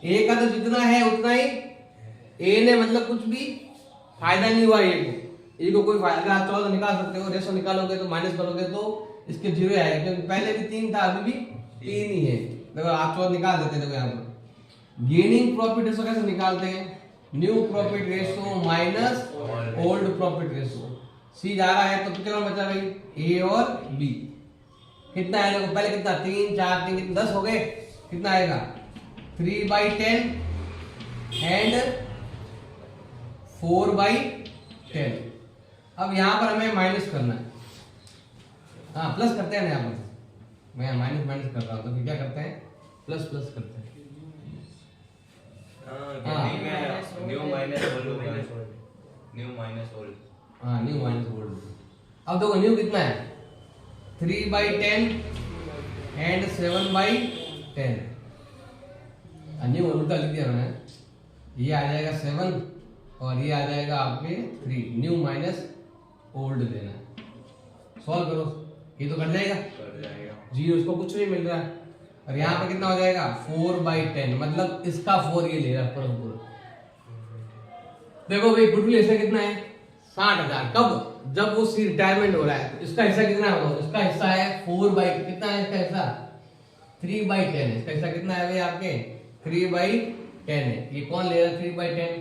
ए का तो जितना है उतना ही, ए ने मतलब कुछ भी फायदा नहीं हुआ ए को। कोई फायदा, आप चाहो तो निकाल सकते हो, रेशो निकालोगे तो माइनस करोगे तो इसके 0 आएगा क्योंकि पहले भी 3 था, अभी भी 3 ही है। देखो आप तो निकाल देते हैं। देखो यहाँ पर गेनिंग प्रॉफिट रेशो कैसे निकालते हैं? New profit ratio minus old profit ratio. C जा रहा है तो कितना बचा भाई? ए और बी। कितना है? देखो पहले कितना 3 4 3 10 हो गए। कितना आएगा? 3/10 एंड 4/10। अब यहाँ पर हमें माइनस करना है। हाँ प्लस करते हैं ना, यहाँ पर मैं माइनस माइनस कर रहा हूँ तो क्या करते हैं? प्लस प्लस करते हैं। न्यू माइनस ओल्ड, हाँ न्यू माइनस ओल्ड। अब देखो न्यू कितना है? 3/10 एंड 7/10। न्यू उल्टा लिख दिया मैंने। ये आ जाएगा 7 और ये आ जाएगा आपके 3। न्यू माइनस ओल्ड लेना है। सॉल्व करो, ये तो कट जाएगा। 0 इसको कुछ नहीं मिल रहा है। और यहाँ पर कितना हो जाएगा? 4/10, मतलब इसका 4 ये ले रहा है पूरा। देखो भाई गुडविल हिस्सा कितना है? 60,000। कब? जब वो रिटायरमेंट हो रहा है। इसका हिस्सा कितना होगा? इसका हिस्सा है 4/, कितना है इसका हिस्सा? 3/10 है। इसका हिस्सा कितना है भाई आपके? 3/10 है। ये कौन ले रहा है 3/10?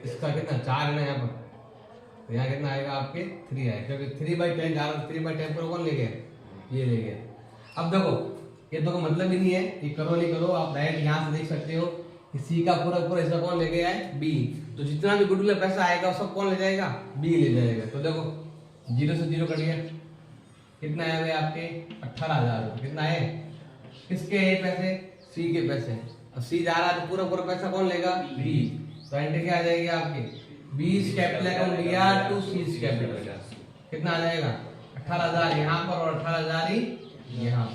इसका कितना 4 है ना यहाँ पर, तो यहाँ कितना आएगा आपके? 3 आएगा क्योंकि 3/10 जा रहा है। 3/10 पर कौन ले गया? ये ले गया। अब देखो ये तो मतलब ही नहीं है, ये करो नहीं करो, आप डायरेक्ट यहाँ से देख सकते हो कि सी का पूरा पूरा हिस्सा कौन ले गया है? बी। तो जितना भी गुडविल पैसा आएगा सब कौन ले जाएगा? बी ले जाएगा। तो देखो 0 से 0 कट गया। कितना है भाई आपके? 18,000। कितना है? किसके है पैसे? सी के पैसे। और सी जा रहा है तो पूरा पूरा पैसा कौन लेगा? बी। तो एंट्री क्या आ जाएगी आपकी? बीस कैपिटल अकाउंट लिया टू सीज कैपिटल। कितना आ जाएगा? 18,000 यहाँ पर और 18,000 ही यहाँ।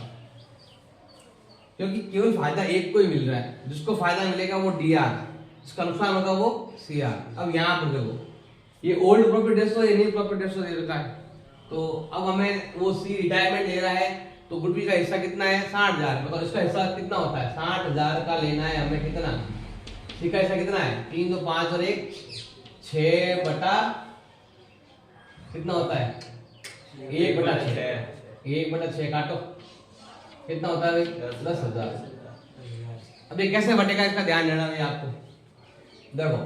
क्योंकि केवल फायदा एक को ही मिल रहा है। जिसको फायदा मिलेगा वो डीआर, जिसका नुकसान होगा वो सीआर। अब यहाँ पर देखो ये ओल्ड प्रॉफिट रेशो या न्यू प्रॉफिट रेशो दे रखा है। तो अब हमें वो सी रिटायरमेंट ले रहा है तो गुडविल का हिस्सा कितना है? 60,000। मतलब इसका हिस्सा कितना होता है? 60,000 का लेना है हमें। कितना? सी का हिस्सा कितना है? 3 2 5 और 1 6 बटा कितना होता है? 1/6। 1/6 काटो, कितना होता है भाई? 10,000। अब ये कैसे बटेगा इसका ध्यान देना है आपको। देखो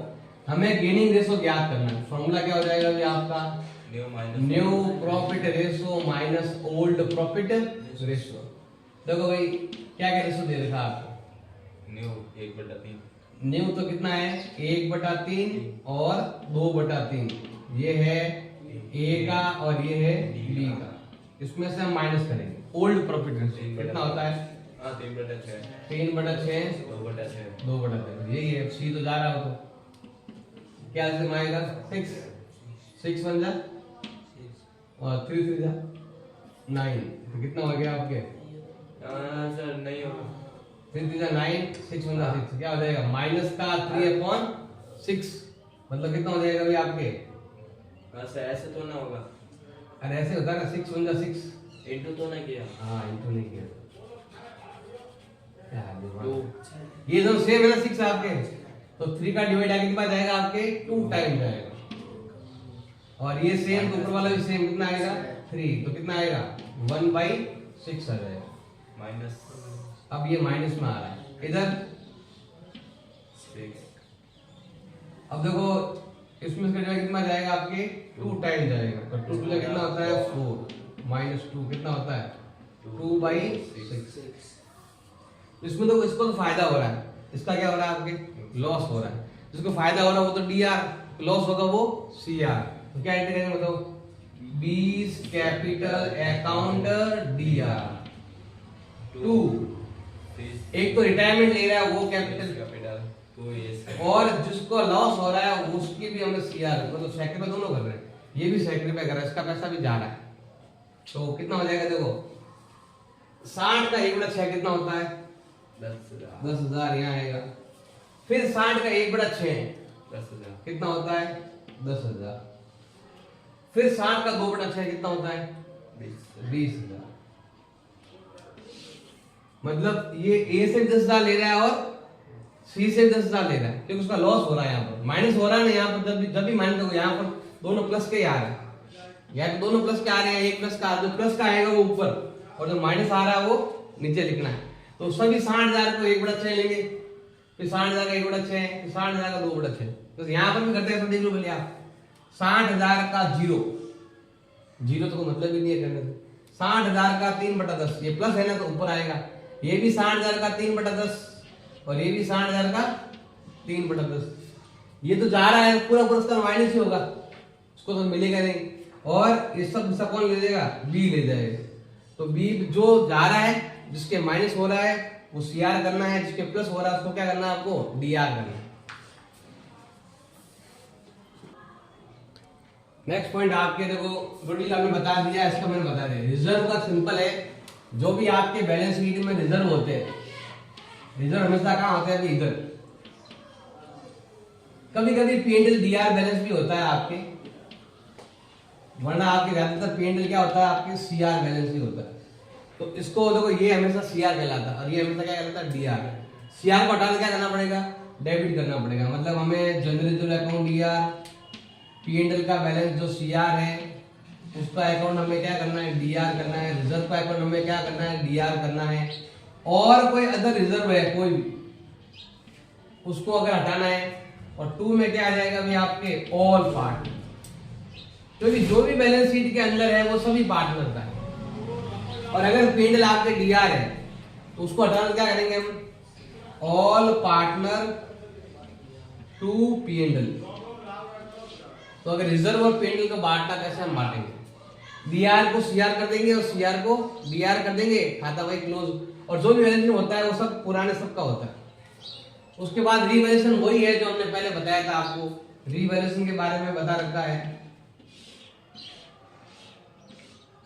हमें गेनिंग रेशो ज्ञात करना है। फॉर्मूला क्या हो जाएगा भाई आपका? New profit ratio minus old profit ratio. देखो भाई क्या क्या रेशो दे रखा आपको? न्यू 1/3। न्यू तो कितना है? 1/3 और 2/3। ये है ए का और ये है बी का। इसमें से हम माइनस करेंगे। ओल्ड प्रॉफिट रेशो कितना होता है? 3/6। 3/6 2/6। 2/3। यही है। सी तो जा रहा हो तो क्या आएगा? 6 बन जा और 3 3 जा 9। तो कितना हो गया आपके? सर नहीं होगा। 3 3 जा 9, 6 बन जा 6। क्या हो जाएगा? माइनस का 3/6। मतलब कितना हो जाएगा भाई आपके? सर ऐसे तो ना होगा। अरे ऐसे होता है ना, 6 बन जा 6। इंटू तो ना किया। हाँ इंटू नहीं किया। क्या है तो ये जो सेम है ना 6 आपके, तो 3 का डिवाइड आगे के बाद जाएगा आपके 2 टाइम जाएगा। और ये सेम ऊपर वाला भी सेम। कितना आएगा? 3। तो कितना आएगा? 1/6 आ जाएगा। माइनस। अब ये माइनस में आ रहा है इधर 6। अब देखो इसमें से कितना जाएगा आपके? 2 टाइम जाएगा। तो 2 टू कितना होता है? 4 माइनस 2 कितना होता है? 2/6। इसमें तो इसको तो फायदा हो रहा है, इसका क्या हो रहा है आपके? लॉस हो रहा है। जिसको फायदा हो रहा है वो तो डीआर, लॉस होगा वो सीआर। तो क्या एंट्री करेंगे बताओ? 20 कैपिटल अकाउंट डीआर 2। एक तो रिटायरमेंट ले रहा है वो कैपिटल, और जिसको लॉस हो रहा है उसकी भी हमने सीआर, मतलब सेक्टर पे दोनों कर रहे हैं। ये भी सेक्टर पे कर रहा है, इसका पैसा भी जा रहा है। तो कितना हो जाएगा? देखो 60 का 1/6 कितना होता है? 10,000 यहाँ आएगा। फिर 60 का 1/6 10,000 कितना होता है? 10,000। फिर 60 का 2/6 कितना होता है? 20,000। मतलब ये ए से 10,000 ले रहा है और सी से 10,000 ले रहा है क्योंकि उसका लॉस हो रहा है, यहाँ पर माइनस हो रहा है ना, यहाँ पर जब भी माइनस होगा यहाँ पर दोनों प्लस के ही आ रहे हैं, यहाँ पे दोनों प्लस के आ रहे हैं, एक प्लस का, जो प्लस का आएगा वो ऊपर और जो माइनस आ रहा है वो नीचे लिखना है। तो सभी 60,000 को 1/6 लेंगे, फिर 60,000 का 1/6, फिर 60,000 का 2/6। तो यहाँ पर भी करते हैं, देख लो पहले आप 60,000 का 0 तो कोई मतलब ही नहीं है करने से। 60,000 का 3/10, ये प्लस है ना तो ऊपर आएगा, ये भी 60,000 का 3/10 और ये भी 60,000 का 3/10। ये तो जा रहा है पूरा पूरा, उसका माइनस ही होगा, उसको तो मिलेगा नहीं। और ये सब हिस्सा कौन ले लेगा, बी ले जाएगा। तो बी जो जा रहा है, जिसके माइनस हो रहा है वो सी आर करना है, जिसके प्लस हो रहा है उसको क्या करना है, आपको डी आर करना है। नेक्स्ट पॉइंट आपके देखो टोटल आपने बता दिया, इसका मैंने बता दिया। रिजर्व का सिंपल है, जो भी आपके बैलेंस शीट में रिजर्व होते हैं, रिजर्व हमेशा कहाँ होता है, अभी इधर। कभी कभी पीएनएल डीआर बैलेंस भी होता है आपके, वरना आपके ज्यादातर पीएनएल क्या होता है, आपके सीआर बैलेंस ही होता है। तो इसको देखो ये हमेशा सीआर कहलाता है और ये हमेशा क्या कहलाता है, डीआर। सीआर को हटाने क्या करना पड़ेगा, डेबिट करना पड़ेगा। मतलब हमें जनरल अकाउंट डीआर, पीएनएल का बैलेंस जो सीआर है उसका अकाउंट हमें क्या करना है, डीआर करना है। रिजर्व का अकाउंट हमें क्या करना है, डीआर करना है। और कोई अदर रिजर्व है कोई भी, उसको अगर हटाना है। और 2 में क्या आ जाएगा भाई, आपके ऑल पार्ट, क्योंकि जो भी बैलेंस शीट के अंदर है वो सभी पार्टनर का है। और अगर पीएनएल आपके डीआर है तो उसको हटाना क्या करेंगे हम, ऑल पार्टनर टू पीएनएल। तो अगर रिजर्व और पीएनएल को बांटना कैसे हम बांटेंगे, डीआर को सीआर कर देंगे और सीआर को डीआर कर देंगे, खाता वही क्लोज। और जो भी वैल्यूएशन होता है वो सब पुराने सबका होता है। उसके बाद रीवैल्यूएशन वही है जो हमने पहले बताया था आपको, रीवैल्यूएशन के बारे में बता रखा है।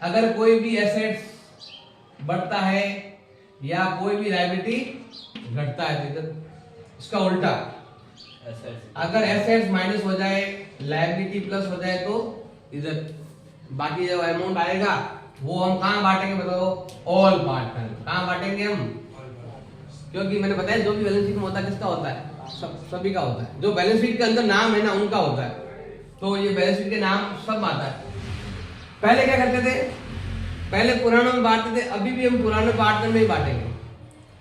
अगर कोई भी एसेट्स बढ़ता है या कोई भी लायबिलिटी घटता है, तो इसका उल्टा, अगर एसेट्स माइनस हो जाए, लायबिलिटी प्लस हो जाए, तो इधर बाकी जो अमाउंट आएगा वो हम कहाँ बांटेंगे बताओ, ऑल पार्टनर। कहाँ बांटेंगे हम, क्योंकि मैंने बताया जो भी बैलेंस शीट में होता है किसका होता है, सभी का होता है। जो बैलेंस शीट के अंदर नाम है ना उनका होता है। तो ये बैलेंस शीट के नाम सब आता है। पहले क्या करते थे, पहले पुरानों में बांटते थे, अभी भी हम पुराने पार्टनर में ही बांटेंगे।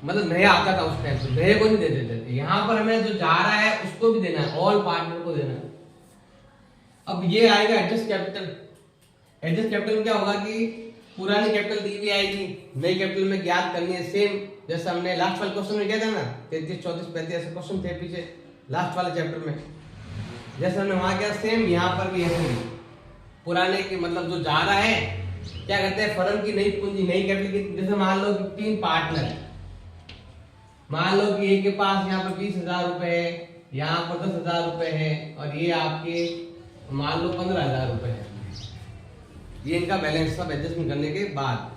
मतलब नया आता था उस टाइम से, नए को नहीं दे देते थे। यहाँ पर हमें जो जा रहा है उसको भी देना है, ऑल पार्टनर को देना है। अब ये आएगा एडजस्ट कैपिटल। एडजस्ट कैपिटल में क्या होगा कि पुरानी कैपिटल दी हुई आएगी, नई कैपिटल में ज्ञात करनी है। सेम जैसे हमने लास्ट वाले क्वेश्चन में किया था ना, 33, 34, 35 ऐसे क्वेश्चन थे पीछे लास्ट वाले चैप्टर में, जैसे हमने वहां किया, सेम यहाँ पर भी ऐसे ही पुराने की मतलब जो जा रहा है क्या कहते हैं, फर्म की नई पूंजी, नई कैपिटल की। जैसे मान लो कि 3 पार्टनर है, मान लो कि एक के पास यहाँ पर 20,000 रुपए है, यहाँ पर 10,000 रुपए है और ये आपके मान लो 15,000 रुपए है। ये इनका बैलेंस सब एडजस्टमेंट करने के बाद।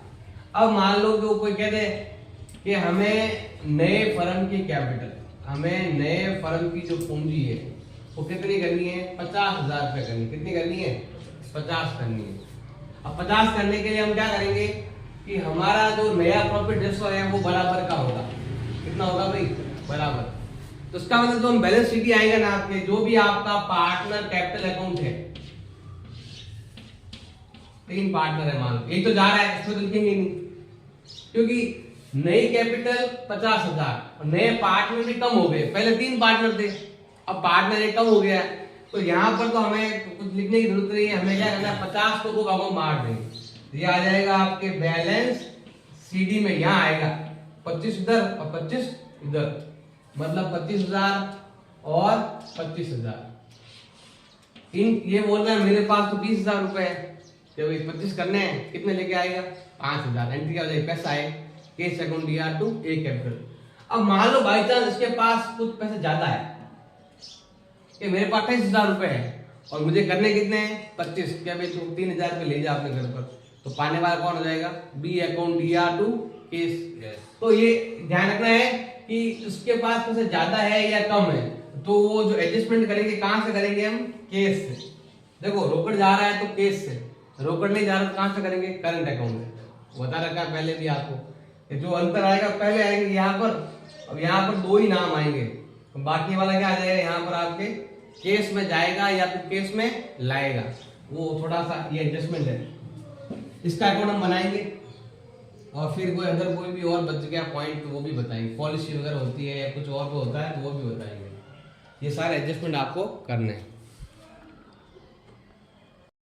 अब मान लो कि कोई कहते हैं कि हमें नए फर्म की कैपिटल, हमें नए फर्म की जो पूंजी है वो कितनी करनी है, 50,000 रुपए करनी। कितनी करनी है, 50 करनी है। अब 50 करने के लिए हम क्या करेंगे कि हमारा जो नया प्रॉफिट रेशो है वो बराबर का होगा। कितना होगा भाई, बराबर। तो इसका मतलब जो हम बैलेंस शीट आएगा ना आपके, जो भी आपका पार्टनर कैपिटल अकाउंट है, 3 पार्टनर है मान लो, एक तो जा रहा है, इसमें तो लिखेंगे नहीं क्योंकि नई कैपिटल 50,000 और नए पार्टनर भी कम हो गए। पहले 3 पार्टनर थे, अब पार्टनर एक कम हो गया, तो यहाँ पर तो हमें कुछ लिखने की जरूरत नहीं है। हमें क्या करना है, 50 को 2 भागों में बांट देंगे। ये आ जाएगा आपके बैलेंस सीडी में, यहाँ आएगा 25 इधर और 25 इधर, मतलब 25,000 और 25,000। इन ये बोल रहा है मेरे पास तो 20,000 रुपए है, जब 25 करने हैं कितने लेके आएगा, 5,000। एंट्री क्या हो जाएगी, पैसा आए, cash account DR to A capital. अब मान लो बाई चांस इसके पास कुछ पैसे ज्यादा है, कि मेरे पास 28,000 रुपए है और मुझे करने कितने हैं, 25। क्या भाई तू 3,000 रुपए ले जा अपने घर पर, तो पाने वाला कौन हो जाएगा, B account DR to cash. तो ये ध्यान रखना है कि उसके पास पैसे ज्यादा है या कम है, तो वो जो एडजस्टमेंट करेंगे कहां से करेंगे हम, केस से। देखो रोकड़ जा रहा है तो केस से, रोकड़ नहीं जा रहा तो कहां से करेंगे, करंट अकाउंट से। बता रखा है पहले भी आपको, जो अंतर आएगा पहले आएंगे यहाँ पर, अब यहाँ पर 2 ही नाम आएंगे, बाकी वाला क्या आ जाएगा यहाँ पर आपके केस में जाएगा या फिर केस में लाएगा, वो थोड़ा सा ये एडजस्टमेंट है, इसका अकाउंट हम बनाएंगे और फिर कोई अगर कोई भी और बच गया पॉइंट तो वो भी बताएंगे, पॉलिसी वगैरह होती है या कुछ और को होता है तो वो भी बताएंगे। ये सारे एडजस्टमेंट आपको करने हैं।